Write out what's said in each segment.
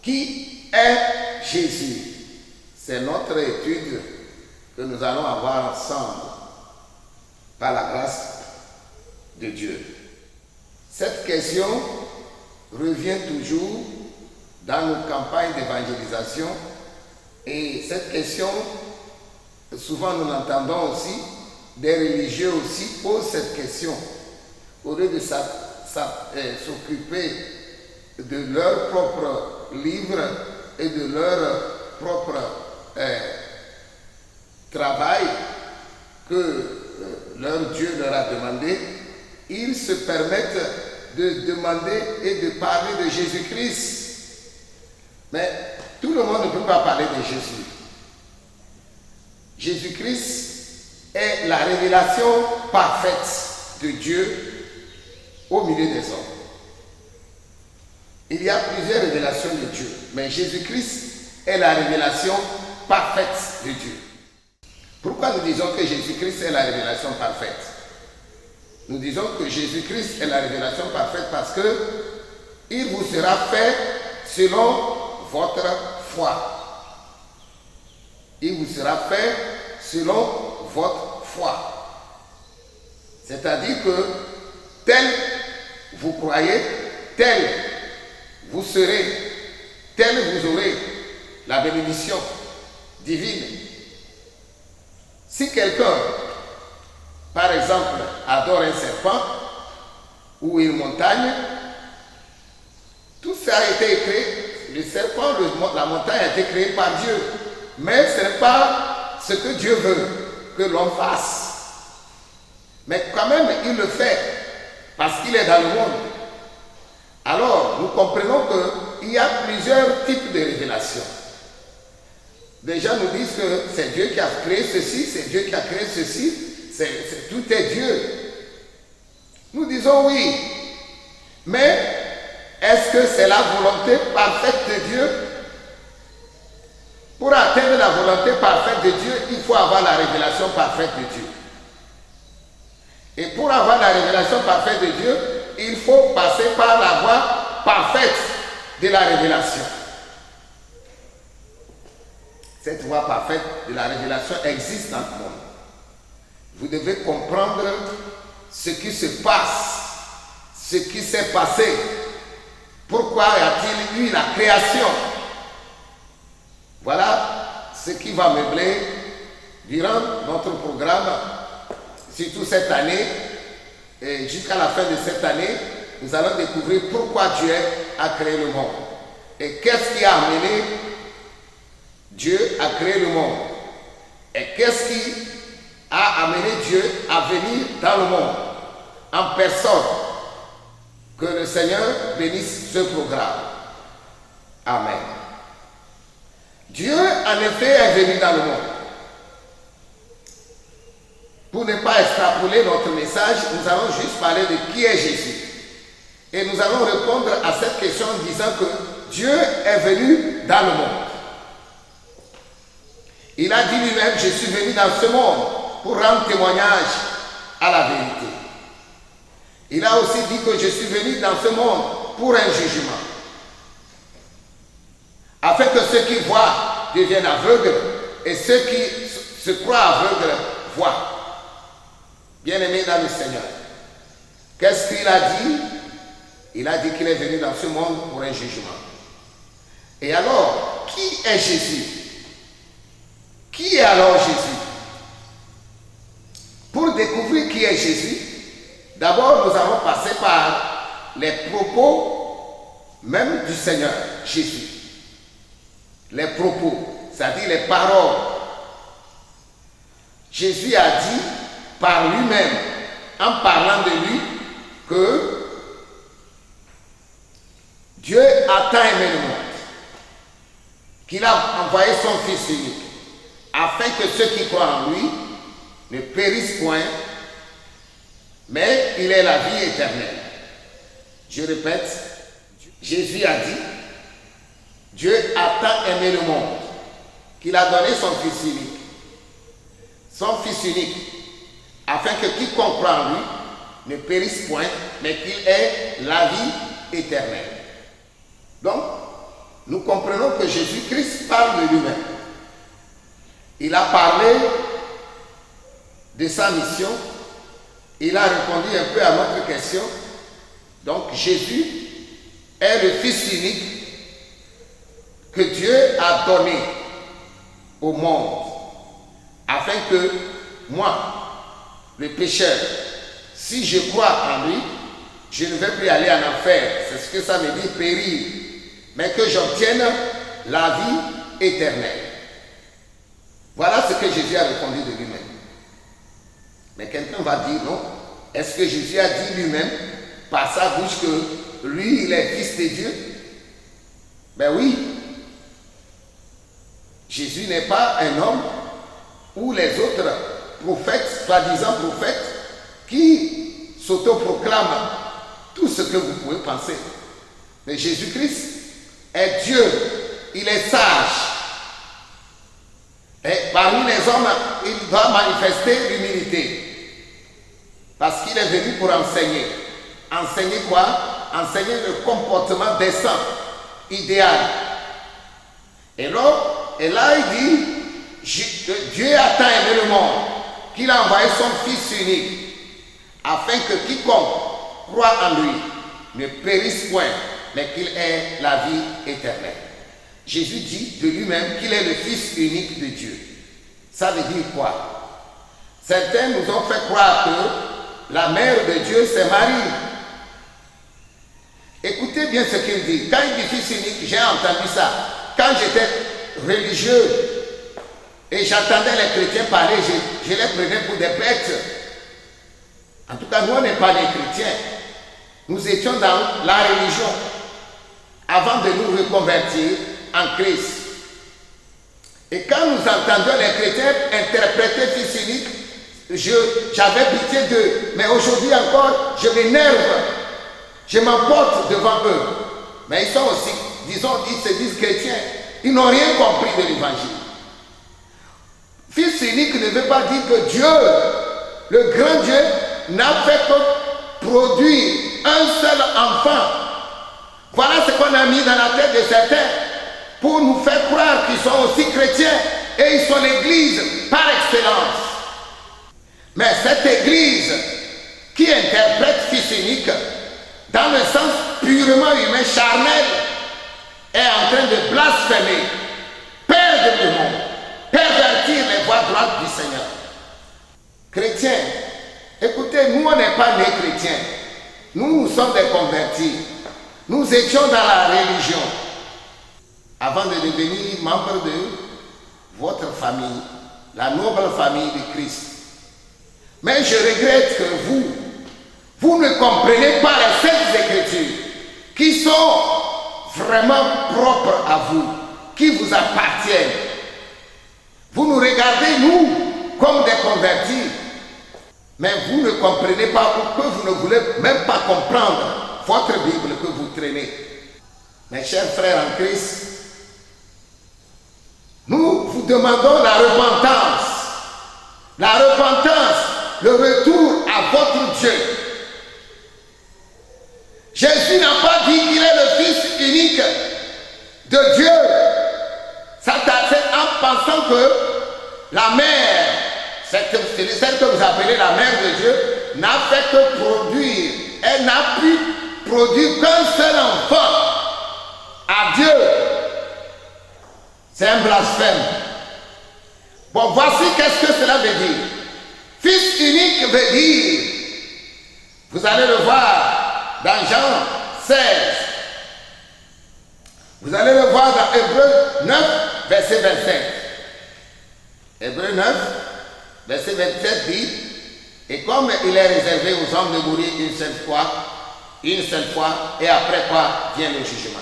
Qui est Jésus? C'est notre étude que nous allons avoir ensemble par la grâce de Dieu. Cette question revient toujours dans nos campagnes d'évangélisation et cette question, souvent nous l'entendons aussi, des religieux aussi posent cette question au lieu de s'occuper de leur propre livre et de leur propre travail que leur Dieu leur a demandé. Ils se permettent de demander et de parler de Jésus-Christ. Mais tout le monde ne peut pas parler de Jésus. Jésus-Christ est la révélation parfaite de Dieu au milieu des hommes. Il y a plusieurs révélations de Dieu, mais Jésus-Christ est la révélation parfaite de Dieu. Pourquoi nous disons que Jésus-Christ est la révélation parfaite? Nous disons que Jésus-Christ est la révélation parfaite parce que il vous sera fait selon votre foi. Il vous sera fait selon votre foi. C'est-à-dire que tel vous croyez, tel vous serez, tel vous aurez la bénédiction divine. Si quelqu'un, par exemple, adore un serpent ou une montagne, tout ça a été créé. Le serpent, la montagne a été créée par Dieu. Mais ce n'est pas ce que Dieu veut que l'on fasse. Mais quand même, il le fait parce qu'il est dans le monde. Alors, nous comprenons qu'il y a plusieurs types de révélations. Des gens nous disent que c'est Dieu qui a créé ceci, c'est Dieu qui a créé ceci, tout est Dieu. Nous disons oui, mais est-ce que c'est la volonté parfaite de Dieu? Pour atteindre la volonté parfaite de Dieu, il faut avoir la révélation parfaite de Dieu. Et pour avoir la révélation parfaite de Dieu, il faut passer par la voie parfaite de la révélation. Cette voie parfaite de la révélation existe dans le monde. Vous devez comprendre ce qui se passe, ce qui s'est passé. Pourquoi y a-t-il eu la création? Voilà ce qui va meubler durant notre programme, surtout cette année, et jusqu'à la fin de cette année, nous allons découvrir pourquoi Dieu a créé le monde. Et qu'est-ce qui a amené Dieu à créer le monde? Et qu'est-ce qui a amené Dieu à venir dans le monde en personne? Que le Seigneur bénisse ce programme. Amen. Dieu, en effet, est venu dans le monde. Pour ne pas extrapoler notre message, nous allons juste parler de qui est Jésus. Et nous allons répondre à cette question en disant que Dieu est venu dans le monde. Il a dit lui-même, je suis venu dans ce monde pour rendre témoignage à la vérité. Il a aussi dit que je suis venu dans ce monde pour un jugement. Afin que ceux qui voient deviennent aveugles et ceux qui se croient aveugles voient. Bien-aimés dans le Seigneur, qu'est-ce qu'il a dit? Il a dit qu'il est venu dans ce monde pour un jugement. Et alors, qui est Jésus? Qui est alors Jésus? Pour découvrir qui est Jésus, d'abord nous allons passer par les propos même du Seigneur Jésus. Les propos, c'est-à-dire les paroles. Jésus a dit par lui-même, en parlant de lui, que Dieu a tant aimé le monde, qu'il a envoyé son Fils unique, afin que ceux qui croient en lui ne périssent point, mais il est la vie éternelle. Je répète, Jésus a dit, Dieu a tant aimé le monde, qu'il a donné son Fils unique. Son Fils unique, afin que quiconque croit en lui ne périsse point, mais qu'il ait la vie éternelle. Donc, nous comprenons que Jésus-Christ parle de lui-même. Il a parlé de sa mission. Il a répondu un peu à notre question. Donc Jésus est le Fils unique que Dieu a donné au monde afin que moi, le pécheur, si je crois en lui, je ne vais plus aller en enfer. C'est ce que ça veut dire périr, mais que j'obtienne la vie éternelle. Voilà ce que Jésus a répondu de lui-même. Mais quelqu'un va dire non. Est-ce que Jésus a dit lui-même par sa bouche que lui, il est fils de Dieu? Ben oui. Jésus n'est pas un homme ou les autres prophètes, soi-disant prophètes, qui s'autoproclament tout ce que vous pouvez penser. Mais Jésus-Christ est Dieu, il est sage. Et parmi les hommes, il doit manifester l'humilité. Parce qu'il est venu pour enseigner. Enseigner quoi? Enseigner le comportement décent, idéal. Et là, il dit, Dieu a tant aimé le monde qu'il a envoyé son Fils unique, afin que quiconque croit en lui ne périsse point, mais qu'il ait la vie éternelle. Jésus dit de lui-même qu'il est le Fils unique de Dieu. Ça veut dire quoi? Certains nous ont fait croire que la mère de Dieu, c'est Marie. Écoutez bien ce qu'il dit. Quand il dit Fils unique, j'ai entendu ça. Quand j'étais religieux et j'entendais les chrétiens parler, je les prenais pour des bêtes. En tout cas, nous, on n'est pas des chrétiens. Nous étions dans la religion avant de nous reconvertir en Christ. Et quand nous entendions les chrétiens interpréter Fils unique, j'avais pitié d'eux. Mais aujourd'hui encore, je m'énerve. Je m'emporte devant eux. Mais ils sont aussi, disons, ils se disent chrétiens. Ils n'ont rien compris de l'évangile. Fils unique ne veut pas dire que Dieu, le grand Dieu, n'a fait que produire un seul enfant. Voilà ce qu'on a mis dans la tête de certains pour nous faire croire qu'ils sont aussi chrétiens et ils sont l'église par excellence. Mais cette église qui interprète Fils unique dans le sens purement humain, charnel, est en train de blasphémer, perdre le monde, pervertir les voies droites du Seigneur. Chrétiens, écoutez, nous on n'est pas nés chrétiens. Nous sommes des convertis. Nous étions dans la religion avant de devenir membres de votre famille, la noble famille de Christ. Mais je regrette que vous ne comprenez pas les saintes Écritures qui sont vraiment propres à vous, qui vous appartiennent. Vous nous regardez, nous, comme des convertis, mais vous ne comprenez pas ou que vous ne voulez même pas comprendre votre Bible que vous traînez. Mes chers frères en Christ, nous vous demandons la repentance. La repentance, le retour à votre Dieu. Jésus n'a pas dit qu'il est le Fils unique de Dieu. Ça en pensant que la mère, celle que vous appelez la mère de Dieu, n'a fait que produire. Elle n'a pu produire qu'un seul enfant à Dieu. C'est un blasphème. Bon, voici qu'est-ce que cela veut dire. Fils unique veut dire, vous allez le voir dans Jean 16. Vous allez le voir dans Hébreux 9, verset 25. Hébreux 9, verset 27 dit, et comme il est réservé aux hommes de mourir une seule fois, et après quoi vient le jugement.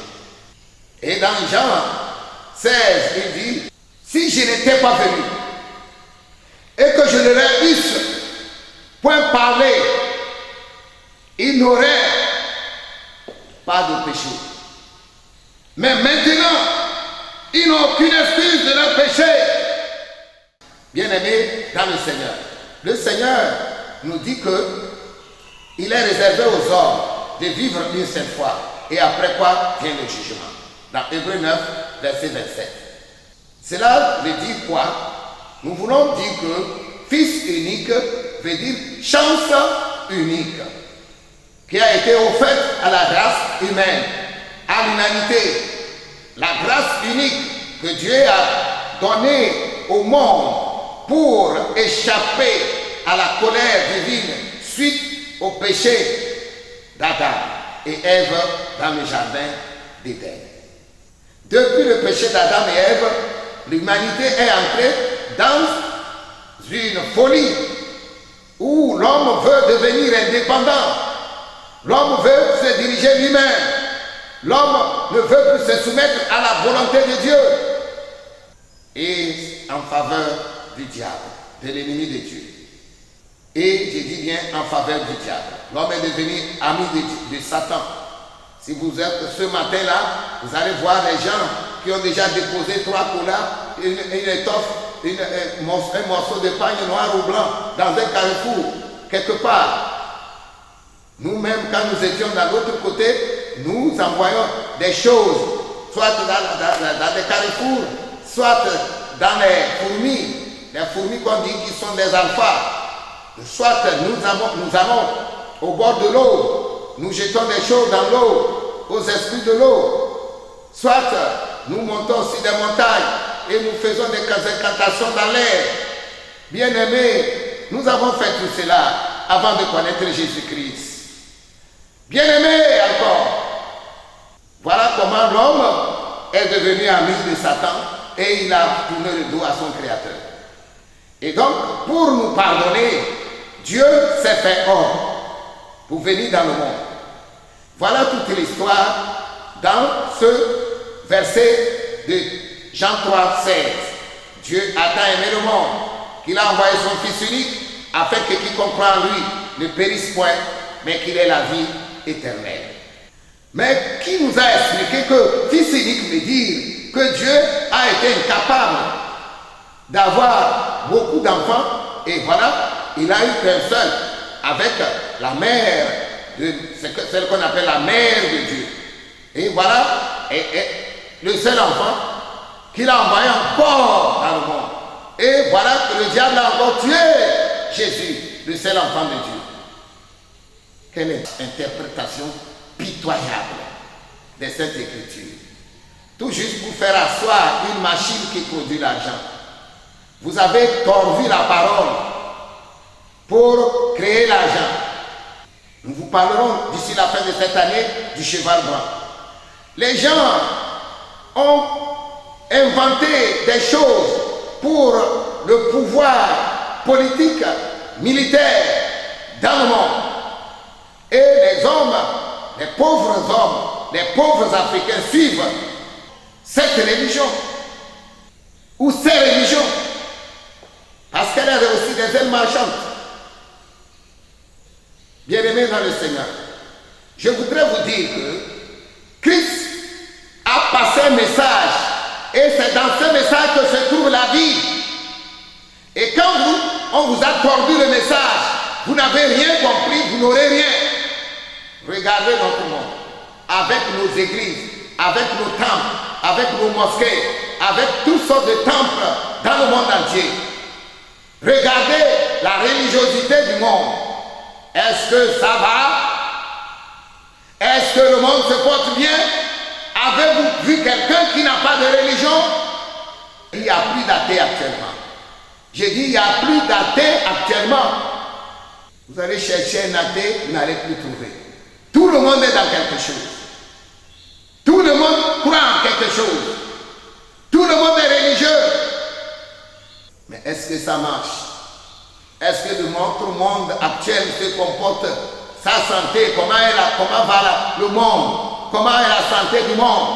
Et dans Jean 16, il dit, si je n'étais pas venu, et que je ne leur eusse point parlé, ils n'auraient pas de péché. Mais maintenant, ils n'ont aucune excuse de leur péché. Bien-aimés dans le Seigneur, le Seigneur nous dit que il est réservé aux hommes de vivre une seule fois et après quoi vient le jugement. dans Hébreux 9, verset 27. Cela veut dire quoi? Nous voulons dire que fils unique veut dire chance unique, qui a été offerte à la race humaine, à l'humanité. La grâce unique que Dieu a donnée au monde pour échapper à la colère divine suite au péché d'Adam et Ève dans le jardin d'Éden. Depuis le péché d'Adam et Ève, l'humanité est entrée dans une folie où l'homme veut devenir indépendant. L'homme veut se diriger lui-même. L'homme ne veut plus se soumettre à la volonté de Dieu et en faveur du diable, de l'ennemi de Dieu. Et je dis bien en faveur du diable. L'homme est devenu ami de Satan. Si vous êtes ce matin-là, vous allez voir les gens qui ont déjà déposé 3 colas, une étoffe, un morceau de pagne noir ou blanc dans un carrefour, quelque part. Nous-mêmes, quand nous étions dans l'autre côté, nous envoyons des choses, soit dans les carrefours, soit dans les fourmis qu'on dit qui sont des alphas. Soit nous allons au bord de l'eau, nous jetons des choses dans l'eau, aux esprits de l'eau. Soit nous montons sur des montagnes et nous faisons des incantations dans l'air. Bien-aimés, nous avons fait tout cela avant de connaître Jésus-Christ. Bien-aimés encore, voilà comment l'homme est devenu ami de Satan et il a tourné le dos à son Créateur. Et donc, pour nous pardonner, Dieu s'est fait homme pour venir dans le monde. Voilà toute l'histoire dans ce verset de Jean 3, 16. Dieu a tant aimé le monde qu'il a envoyé son Fils unique afin que quiconque croit en lui ne périsse point, mais qu'il ait la vie éternelle. Mais qui nous a expliqué que Fils unique veut dire que Dieu a été incapable d'avoir beaucoup d'enfants et voilà, il a eu qu'un seul avec la mère, celle qu'on appelle la mère de Dieu. Et voilà, et le seul enfant qu'il a envoyé encore dans le monde. Et voilà que le diable a encore tué Jésus, le seul enfant de Dieu. Quelle est l'interprétation pitoyable de cette écriture? Tout juste pour faire asseoir une machine qui produit l'argent. Vous avez tordu la parole pour créer l'argent. Nous vous parlerons d'ici la fin de cette année du cheval blanc. Les gens ont inventé des choses pour le pouvoir politique, militaire dans le monde. Et les hommes, les pauvres hommes, les pauvres Africains suivent cette religion ou ces religions parce qu'elle a aussi des ailes marchandes. Bien-aimés dans le Seigneur, je voudrais vous dire que Christ a passé un message et c'est dans ce message que se trouve la vie. Et quand on vous a tordu le message, vous n'avez rien compris, vous n'aurez rien. Regardez notre monde, avec nos églises, avec nos temples, avec nos mosquées, avec toutes sortes de temples dans le monde entier. Regardez la religiosité du monde. Est-ce que ça va? Est-ce que le monde se porte bien? Avez-vous vu quelqu'un qui n'a pas de religion? Il n'y a plus d'athées actuellement. J'ai dit il n'y a plus d'athées actuellement. Vous allez chercher un athée, vous n'allez plus trouver. Tout le monde est dans quelque chose. Tout le monde croit en quelque chose. Tout le monde est religieux. Mais est-ce que ça marche? Est-ce que notre monde actuel se comporte? Sa santé, comment va le monde? Comment est la santé du monde?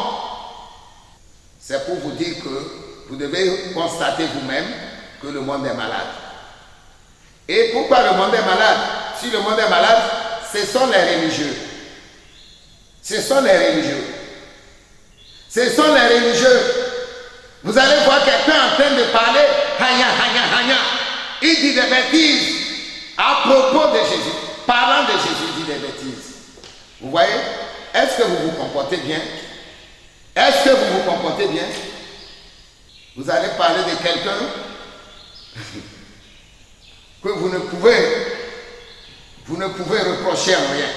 C'est pour vous dire que vous devez constater vous-même que le monde est malade. Et pourquoi le monde est malade? Si le monde est malade, ce sont les religieux. Ce sont les religieux. Ce sont les religieux. Vous allez voir quelqu'un en train de parler, il dit des bêtises à propos de Jésus. Parlant de Jésus, il dit des bêtises. Vous voyez? Est-ce que vous vous comportez bien? Est-ce que vous vous comportez bien? Vous allez parler de quelqu'un que vous ne pouvez reprocher en rien.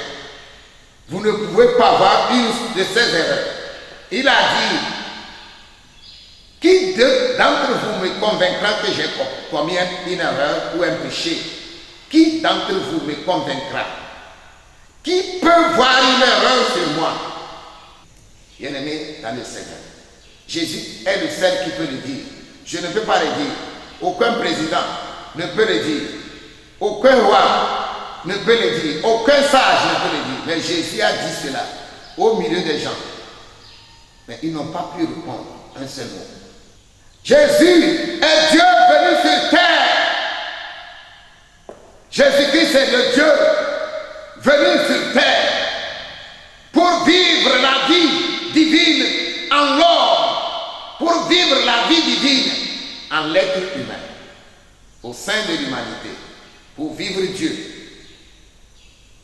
Vous ne pouvez pas avoir une de ces erreurs. Il a dit, qui d'entre vous me convaincra que j'ai commis une erreur ou un péché? Qui d'entre vous me convaincra? Qui peut voir une erreur sur moi? Bien-aimé dans le Seigneur, Jésus est le seul qui peut le dire. Je ne peux pas le dire. Aucun président ne peut le dire. Aucun roi ne peut le dire. Aucun sage ne peut le dire. Mais Jésus a dit cela au milieu des gens. Mais ils n'ont pas pu répondre un seul mot. Jésus est Dieu venu sur terre. Jésus-Christ est le Dieu venu sur terre pour vivre la vie divine en l'homme, pour vivre la vie divine en l'être humain, au sein de l'humanité, pour vivre Dieu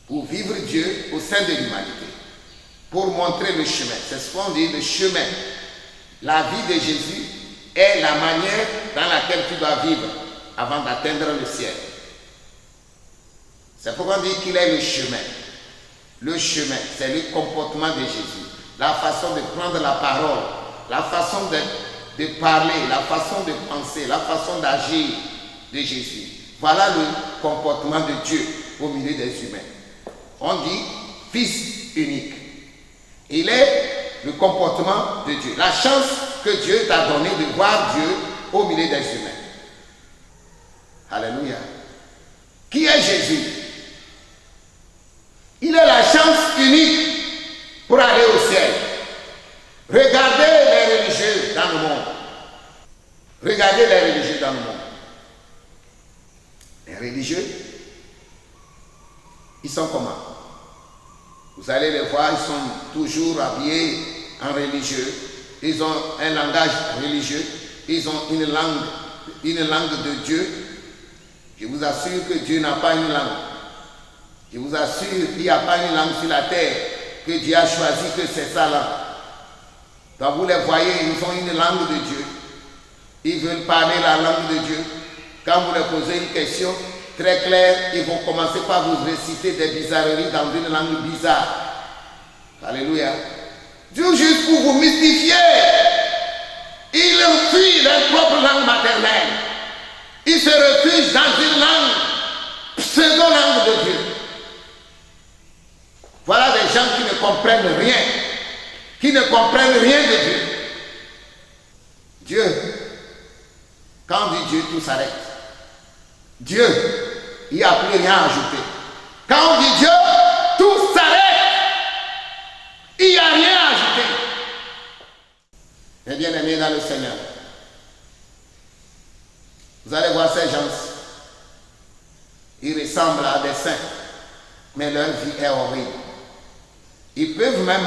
au sein de l'humanité, pour montrer le chemin. C'est ce qu'on dit, le chemin. La vie de Jésus est la manière dans laquelle tu dois vivre avant d'atteindre le ciel. C'est pourquoi on dit qu'il est le chemin. Le chemin, c'est le comportement de Jésus. La façon de prendre la parole, la façon de parler, la façon de penser, la façon d'agir de Jésus. Voilà le comportement de Dieu au milieu des humains. On dit Fils unique. Il est le comportement de Dieu. La chance que Dieu t'a donnée de voir Dieu au milieu des humains. Alléluia. Qui est Jésus? Il est la chance unique pour aller au ciel. Regardez les religieux dans le monde. Regardez les religieux dans le monde. Les religieux, ils sont comment? Vous allez les voir, ils sont toujours habillés en religieux. Ils ont un langage religieux. Ils ont une langue de Dieu. Je vous assure que Dieu n'a pas une langue. Je vous assure qu'il n'y a pas une langue sur la terre que Dieu a choisi que c'est sa langue. Donc vous les voyez, ils ont une langue de Dieu. Ils veulent parler la langue de Dieu. Quand vous leur posez une question très claire, ils vont commencer par vous réciter des bizarreries dans une langue bizarre. Alléluia. Dieu juste pour vous mystifier. Ils fuient leur propre langue maternelle. Ils se réfugient dans une langue, pseudo-langue de Dieu. Voilà des gens qui ne comprennent rien. Qui ne comprennent rien de Dieu. Dieu, quand on dit Dieu, tout s'arrête. Dieu, il n'y a plus rien à ajouter. Quand on dit Dieu, tout s'arrête. Il n'y a rien à ajouter. Mes bien-aimés dans le Seigneur, vous allez voir ces gens. Ils ressemblent à des saints, mais leur vie est horrible. Ils peuvent même,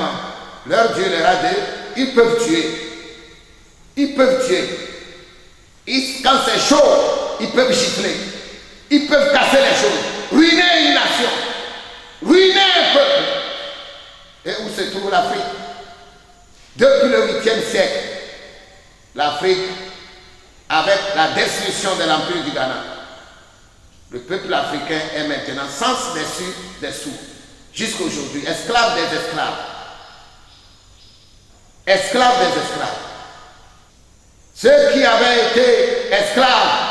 leur Dieu leur a dit, ils peuvent tuer. Ils peuvent tuer. Quand c'est chaud, ils peuvent gifler. Ils peuvent casser les choses, ruiner une nation, ruiner un peuple. Et où se trouve l'Afrique? Depuis le 8e siècle, l'Afrique, avec la destruction de l'Empire du Ghana, le peuple africain est maintenant sans dessus dessous, jusqu'à aujourd'hui, esclave des esclaves. Esclaves des esclaves. Ceux qui avaient été esclaves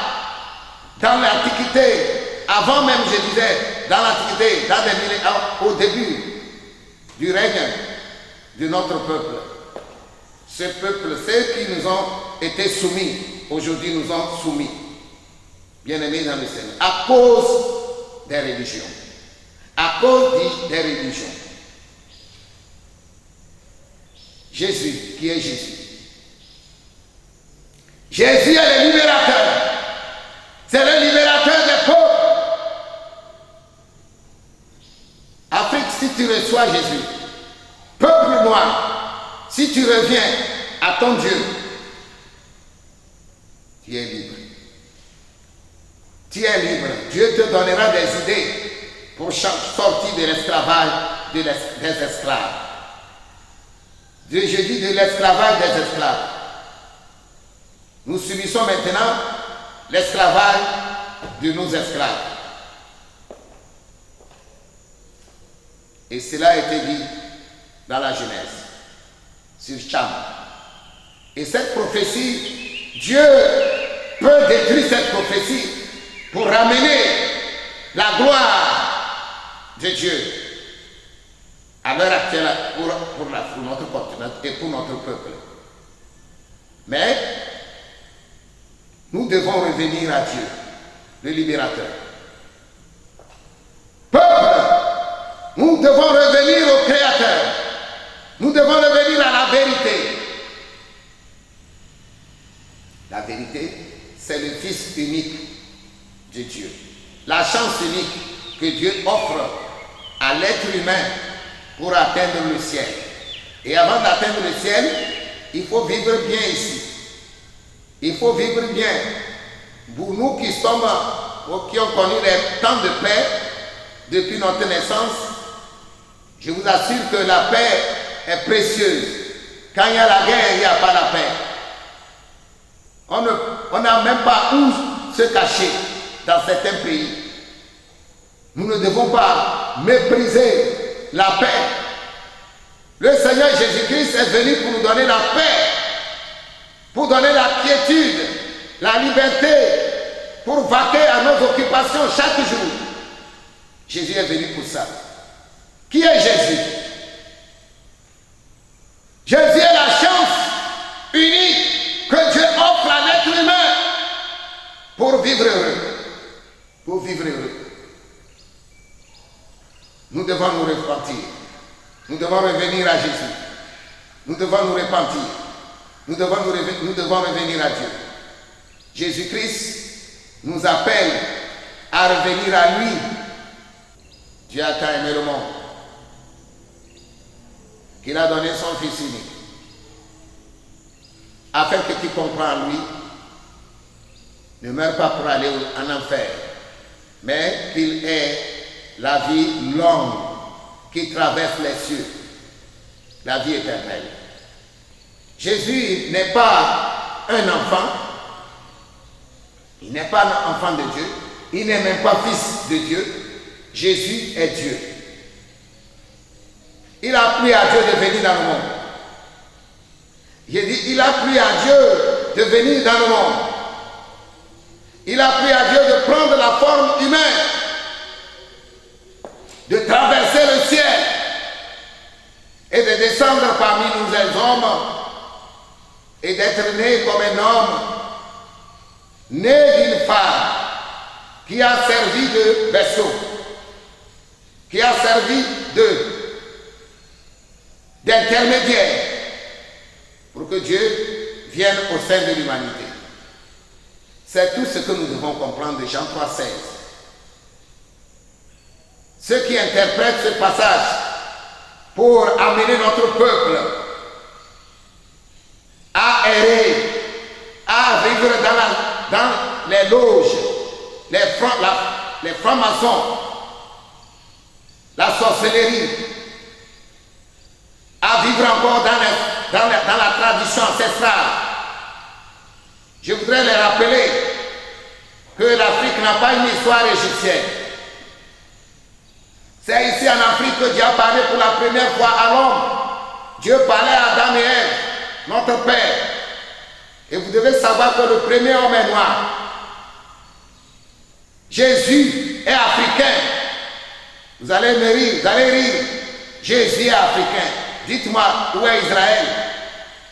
dans l'Antiquité, avant même, je disais, dans l'Antiquité, au début du règne de notre peuple, ce peuple, ceux qui nous ont été soumis, aujourd'hui nous ont soumis, bien-aimés dans le Seigneur, à cause des religions. À cause des religions. Jésus, qui est Jésus? Jésus est le libérateur. C'est le libérateur des peuples. Afrique, si tu reçois Jésus, peuple noir, si tu reviens à ton Dieu, tu es libre. Tu es libre. Dieu te donnera des idées pour sortir de l'esclavage des esclaves. je dis de l'esclavage des esclaves. Nous subissons maintenant l'esclavage de nos esclaves. Et cela a été dit dans la Genèse, sur Cham. Et cette prophétie, Dieu peut détruire cette prophétie pour ramener la gloire de Dieu à l'heure actuelle pour notre continent et pour notre peuple. Mais nous devons revenir à Dieu, le libérateur. Peuple, nous devons revenir au Créateur. Nous devons revenir à la vérité. La vérité, c'est le Fils unique de Dieu. La chance unique que Dieu offre à l'être humain pour atteindre le ciel. Et avant d'atteindre le ciel, il faut vivre bien ici. Il faut vivre bien. Pour nous qui ont connu les temps de paix depuis notre naissance, je vous assure que la paix est précieuse. Quand il y a la guerre, il n'y a pas la paix. On n'a même pas où se cacher dans certains pays. Nous ne devons pas mépriser la paix. Le Seigneur Jésus-Christ est venu pour nous donner la paix, pour donner la quiétude, la liberté, pour vaquer à nos occupations chaque jour. Jésus est venu pour ça. Qui est Jésus? Jésus est la chance unique que Dieu offre à l'être humain pour vivre heureux. Pour vivre heureux. Nous devons nous repentir. Nous devons revenir à Jésus. Nous devons nous repentir. Nous devons revenir à Dieu. Jésus-Christ nous appelle à revenir à lui. Dieu a tant aimé le monde qu'il a donné son Fils unique, afin que quiconque croit en lui ne meure pas pour aller en enfer, mais qu'il ait la vie longue qui traverse les cieux, la vie éternelle. Jésus n'est pas un enfant, il n'est pas un enfant de Dieu, il n'est même pas fils de Dieu. Jésus est Dieu. Il a plu à Dieu de venir dans le monde. J'ai dit, il a plu à Dieu de venir dans le monde. Il a plu à Dieu de prendre la forme humaine, de traverser le ciel et de descendre parmi nous les hommes et d'être né comme un homme, né d'une femme qui a servi de berceau, qui a servi d'intermédiaire pour que Dieu vienne au sein de l'humanité. C'est tout ce que nous devons comprendre de Jean 3,16. Ceux qui interprètent ce passage pour amener notre peuple à errer, à vivre dans les loges, les francs-maçons, la sorcellerie, à vivre encore dans la tradition ancestrale. Je voudrais les rappeler que l'Afrique n'a pas une histoire égyptienne. C'est ici en Afrique que Dieu a parlé pour la première fois à l'homme. Dieu parlait à Adam et Ève, notre Père. Et vous devez savoir que le premier homme est noir. Jésus est africain. Vous allez me rire, vous allez rire. Jésus est africain. Dites-moi, où est Israël?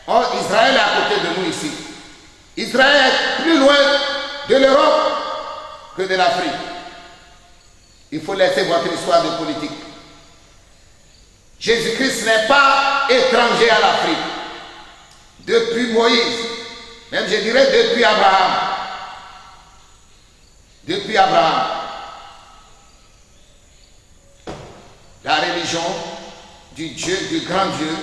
Oh, Israël est à côté de nous ici. Israël est plus loin de l'Europe que de l'Afrique. Il faut laisser votre histoire de politique. Jésus-Christ n'est pas étranger à l'Afrique. Depuis Moïse, même je dirais depuis Abraham. Depuis Abraham. La religion du Dieu, du grand Dieu,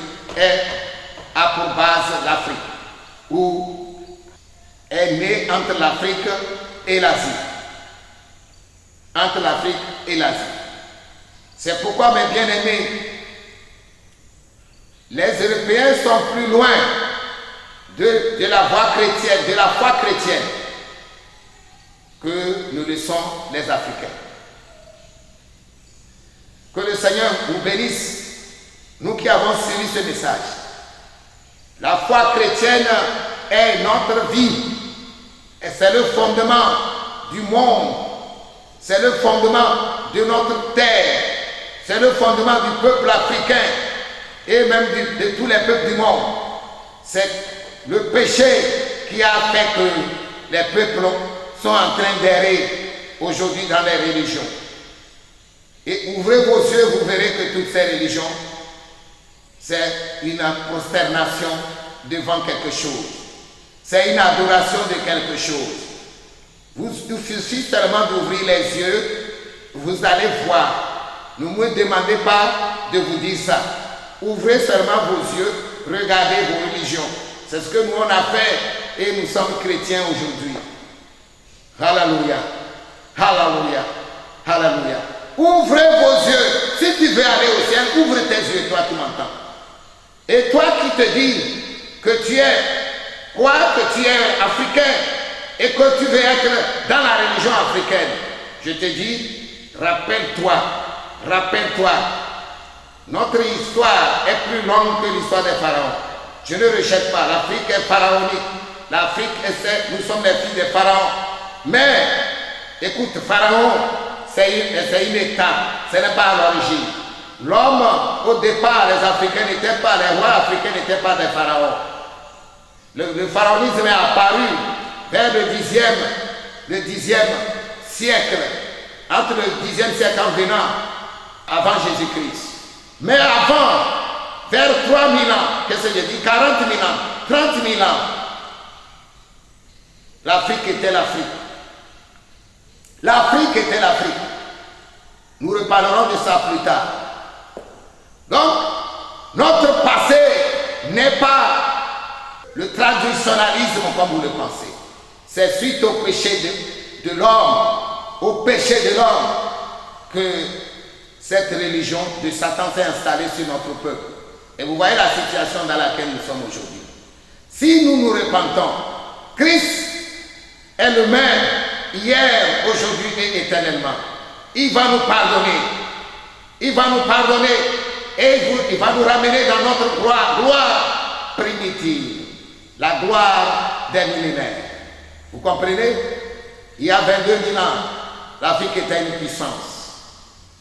a pour base l'Afrique, où est né entre l'Afrique et l'Asie. Entre l'Afrique et l'Asie. C'est pourquoi, mes bien-aimés, Les Européens sont plus loin de la voie chrétienne, de la foi chrétienne, que nous le sommes les Africains. Que le Seigneur vous bénisse, nous qui avons suivi ce message. La foi chrétienne est notre vie, et c'est le fondement du monde, c'est le fondement de notre terre, c'est le fondement du peuple africain et même de tous les peuples du monde. C'est le péché qui a fait que les peuples sont en train d'errer aujourd'hui dans les religions. Et ouvrez vos yeux, vous verrez que toutes ces religions, c'est une consternation devant quelque chose. C'est une adoration de quelque chose. Il suffit seulement d'ouvrir les yeux, vous allez voir. Ne me demandez pas de vous dire ça. Ouvrez seulement vos yeux, regardez vos religions. C'est ce que nous on a fait et nous sommes chrétiens aujourd'hui. Alléluia. Alléluia. Alléluia. Ouvrez vos yeux. Si tu veux aller au ciel, ouvre tes yeux, toi qui m'entends. Et toi qui te dis que tu es quoi, que tu es africain et que tu veux être dans la religion africaine, je te dis, rappelle-toi, rappelle-toi, notre histoire est plus longue que l'histoire des pharaons. Je ne rejette pas, l'Afrique est pharaonique. L'Afrique, nous sommes les filles des pharaons. Mais, écoute, pharaon, c'est une étape, ce n'est pas à l'origine. L'homme, au départ, les Africains n'étaient pas, les rois africains n'étaient pas des pharaons. Le pharaonisme est apparu vers le 10e siècle, entre le 10e siècle en venant, avant Jésus-Christ. Mais avant, vers 3000 ans, qu'est-ce que je dis, 40 000 ans, 30 000 ans, l'Afrique était l'Afrique. L'Afrique était l'Afrique. Nous reparlerons de ça plus tard. Donc, notre passé n'est pas le traditionnalisme comme vous le pensez. C'est suite au péché de l'homme, au péché de l'homme, que cette religion de Satan s'est installée sur notre peuple. Et vous voyez la situation dans laquelle nous sommes aujourd'hui. Si nous nous repentons, Christ est le même hier, aujourd'hui et éternellement. Il va nous pardonner. Il va nous pardonner et il va nous ramener dans notre gloire primitive. La gloire des millénaires. Vous comprenez? Il y a 22 000 ans, l'Afrique était une puissance.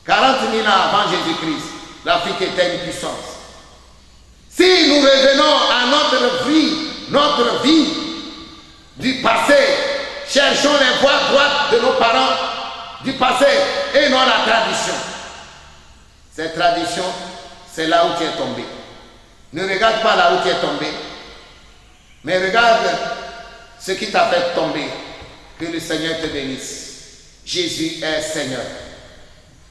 40 000 ans avant Jésus-Christ, l'Afrique était une puissance. Si nous revenons à notre vie du passé, cherchons les voies droites de nos parents du passé et non la tradition. Cette tradition, c'est là où tu es tombé. Ne regarde pas là où tu es tombé, mais regarde ce qui t'a fait tomber. Que le Seigneur te bénisse. Jésus est Seigneur.